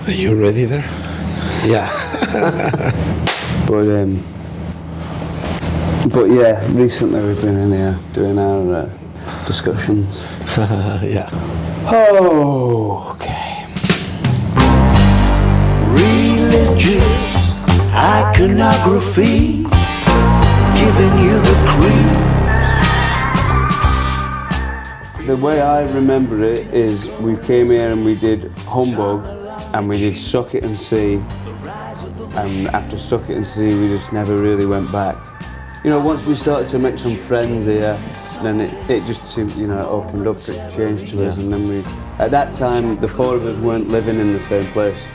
Are you ready there? Yeah. But yeah, recently we've been in here doing our discussions. Yeah. Oh, okay. Religious iconography, giving you the creep. The way I remember it is we came here and we did Humbug and we did Suck It and See, and after Suck It and See we just never really went back. You know, once we started to make some friends here, then it just seemed, you know, opened up, it changed to us, and then at that time the four of us weren't living in the same place.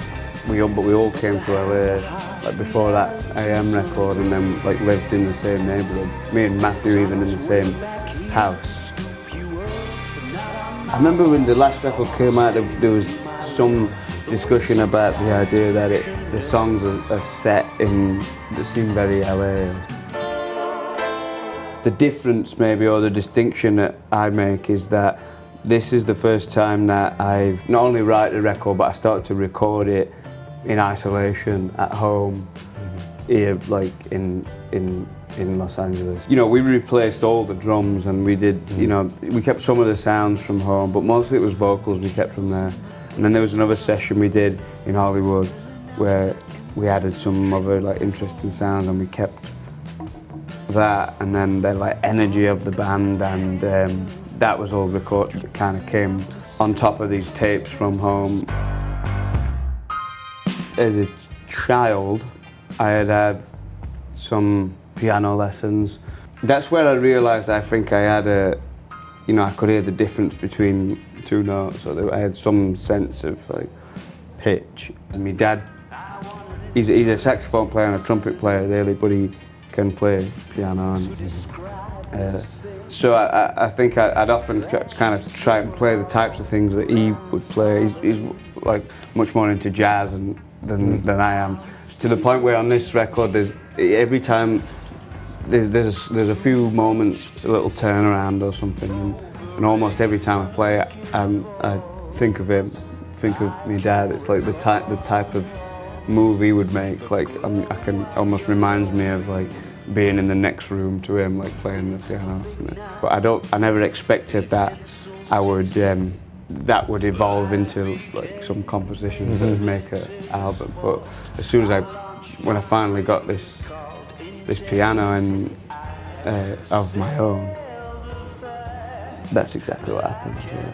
But we all came to LA, like before that AM record, and then like lived in the same neighbourhood. Me and Matthew even in the same house. I remember when the last record came out, there was some discussion about the idea that the songs are set in, that seem very LA. The difference maybe, or the distinction that I make, is that this is the first time that I've not only write a record, but I started to record it in isolation at home, here, like in Los Angeles. You know, we replaced all the drums and we did, you know, we kept some of the sounds from home, but mostly it was vocals we kept from there. And then there was another session we did in Hollywood where we added some other like interesting sounds, and we kept that, and then the like energy of the band, and that was all recorded, that kind of came on top of these tapes from home. As a child, I had had some piano lessons. That's where I realised I think I had you know, I could hear the difference between two notes, or I had some sense of like pitch. And my dad, he's a saxophone player and a trumpet player really, but he can play piano. And, so I think I'd often kind of try and play the types of things that he would play. He's like much more into jazz than I am, to the point where on this record every time there's a few moments, a little turnaround or something, and almost every time I play it, I think of him, think of my dad. It's like the type of move he would make. Like almost reminds me of like being in the next room to him, like playing the piano. But I never expected that that would evolve into like some compositions that would make an album. But as soon as when I finally got this piano and of my own, that's exactly what happened. Yeah.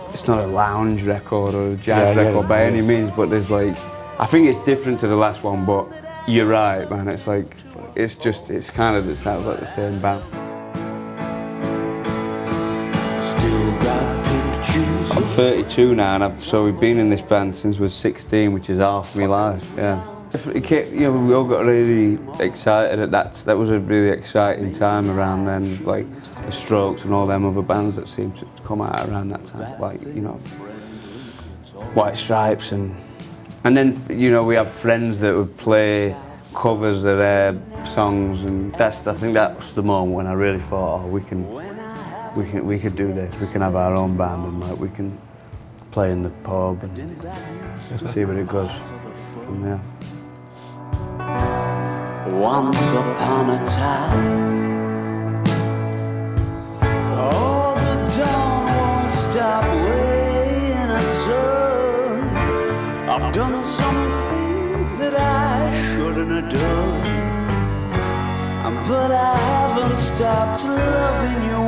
It's not a lounge record or a jazz record by any means, but there's like, I think it's different to the last one, but you're right, man. It's like, it sounds like the same band. Still got pink juice. I'm 32 now, and so we've been in this band since we was 16, which is half my life. Yeah. You know, we all got really excited at that. That was a really exciting time around then, like the Strokes and all them other bands that seemed to come out around that time, like, you know, White Stripes, and then, you know, we have friends that would play covers of their songs, and I think that was the moment when I really thought, oh, we could do this. We can have our own band, and like we can play in the pub and see where it goes from there. Once upon a time, oh, the dawn won't stop weighing a ton. I've done some things that I shouldn't have done, but I haven't stopped loving you.